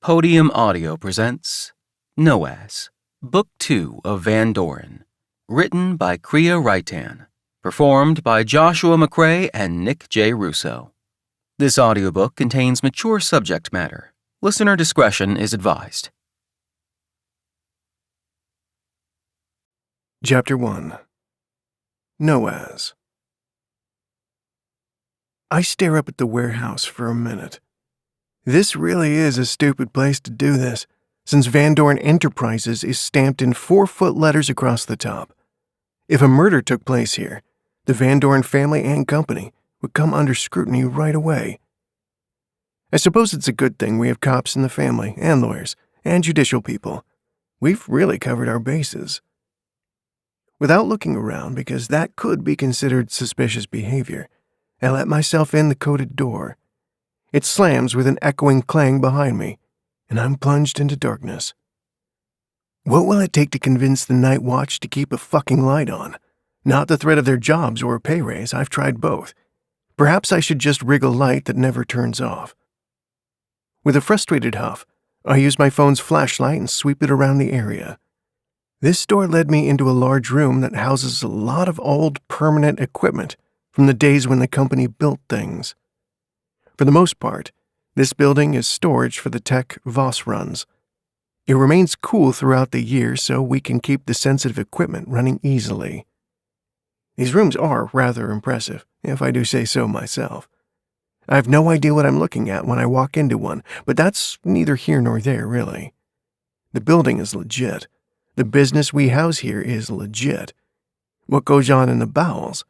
Podium Audio presents Noaz, Book 2 of Van Doren, written by Kriya Raitan, performed by Joshua McRae and Nick J. Russo. This audiobook contains mature subject matter. Listener discretion is advised. Chapter 1. Noaz. I stare up at the warehouse for a minute. This really is a stupid place to do this, since Van Doren Enterprises is stamped in 4-foot letters across the top. If a murder took place here, the Van Doren family and company would come under scrutiny right away. I suppose it's a good thing we have cops in the family, and lawyers, and judicial people. We've really covered our bases. Without looking around, because that could be considered suspicious behavior, I let myself in the coated door. It slams with an echoing clang behind me, and I'm plunged into darkness. What will it take to convince the night watch to keep a fucking light on? Not the threat of their jobs or a pay raise. I've tried both. Perhaps I should just rig a light that never turns off. With a frustrated huff, I use my phone's flashlight and sweep it around the area. This door led me into a large room that houses a lot of old, permanent equipment from the days when the company built things. For the most part, this building is storage for the tech Voss runs. It remains cool throughout the year so we can keep the sensitive equipment running easily. These rooms are rather impressive, if I do say so myself. I have no idea what I'm looking at when I walk into one, but that's neither here nor there, really. The building is legit. The business we house here is legit. What goes on in the bowels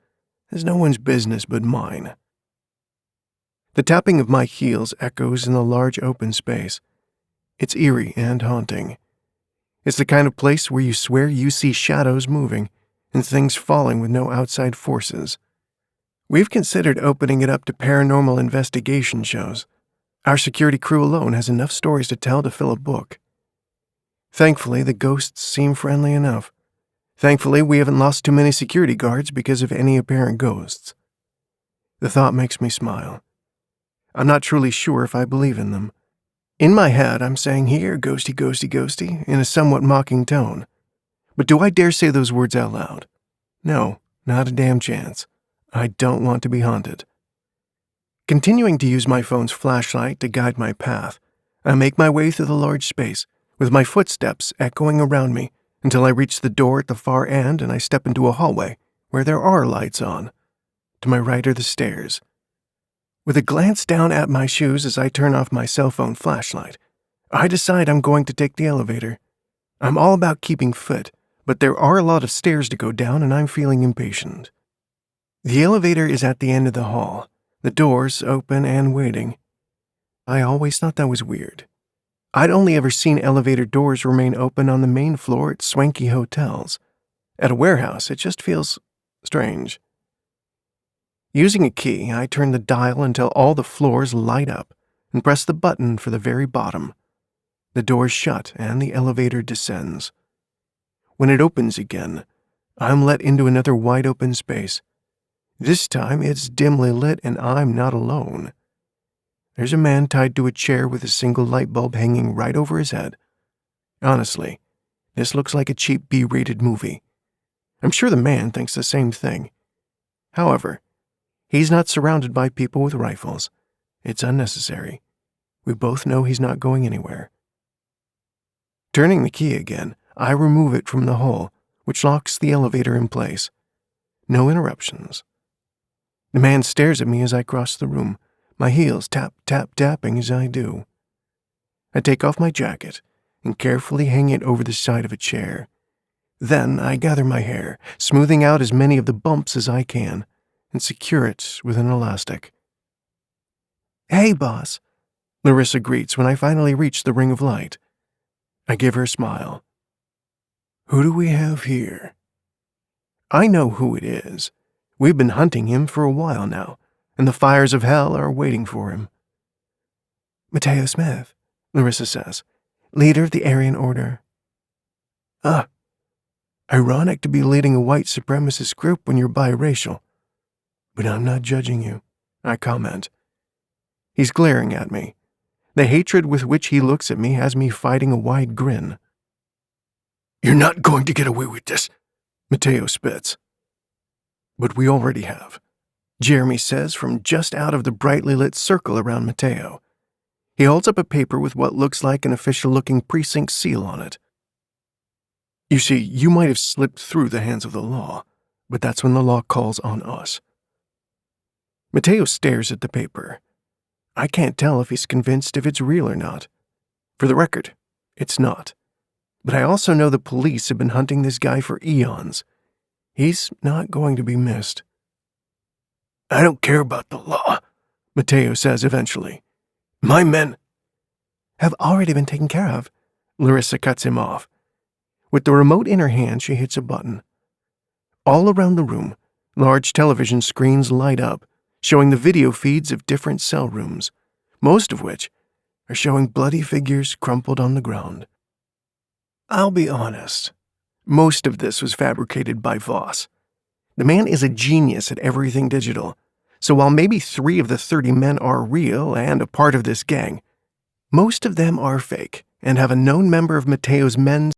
is no one's business but mine. The tapping of my heels echoes in the large open space. It's eerie and haunting. It's the kind of place where you swear you see shadows moving and things falling with no outside forces. We've considered opening it up to paranormal investigation shows. Our security crew alone has enough stories to tell to fill a book. Thankfully, the ghosts seem friendly enough. Thankfully, we haven't lost too many security guards because of any apparent ghosts. The thought makes me smile. I'm not truly sure if I believe in them. In my head, I'm saying, "Here, ghosty, ghosty, ghosty," in a somewhat mocking tone. But do I dare say those words out loud? No, not a damn chance. I don't want to be haunted. Continuing to use my phone's flashlight to guide my path, I make my way through the large space, with my footsteps echoing around me until I reach the door at the far end and I step into a hallway where there are lights on. To my right are the stairs. With a glance down at my shoes as I turn off my cell phone flashlight, I decide I'm going to take the elevator. I'm all about keeping fit, but there are a lot of stairs to go down and I'm feeling impatient. The elevator is at the end of the hall, the doors open and waiting. I always thought that was weird. I'd only ever seen elevator doors remain open on the main floor at swanky hotels. At a warehouse, it just feels strange. Using a key, I turn the dial until all the floors light up and press the button for the very bottom. The doors shut and the elevator descends. When it opens again, I'm let into another wide-open space. This time, it's dimly lit and I'm not alone. There's a man tied to a chair with a single light bulb hanging right over his head. Honestly, this looks like a cheap B-rated movie. I'm sure the man thinks the same thing. However, he's not surrounded by people with rifles. It's unnecessary. We both know he's not going anywhere. Turning the key again, I remove it from the hole, which locks the elevator in place. No interruptions. The man stares at me as I cross the room, my heels tap, tap, tapping as I do. I take off my jacket and carefully hang it over the side of a chair. Then I gather my hair, smoothing out as many of the bumps as I can, and secure it with an elastic. "Hey, boss," Larissa greets when I finally reach the ring of light. I give her a smile. "Who do we have here?" I know who it is. We've been hunting him for a while now, and the fires of hell are waiting for him. "Mateo Smith," Larissa says, "leader of the Aryan Order." Ah, ironic to be leading a white supremacist group when you're biracial. But I'm not judging you, I comment. He's glaring at me. The hatred with which he looks at me has me fighting a wide grin. "You're not going to get away with this," Mateo spits. "But we already have," Jeremy says from just out of the brightly lit circle around Mateo. He holds up a paper with what looks like an official-looking precinct seal on it. "You see, you might have slipped through the hands of the law, but that's when the law calls on us." Mateo stares at the paper. I can't tell if he's convinced if it's real or not. For the record, it's not. But I also know the police have been hunting this guy for eons. He's not going to be missed. "I don't care about the law," Mateo says eventually. "My men have already been taken care of," Larissa cuts him off. With the remote in her hand, she hits a button. All around the room, large television screens light up, showing the video feeds of different cell rooms, most of which are showing bloody figures crumpled on the ground. I'll be honest, most of this was fabricated by Voss. The man is a genius at everything digital, so while maybe 3 of the 30 men are real and a part of this gang, most of them are fake and have a known member of Mateo's men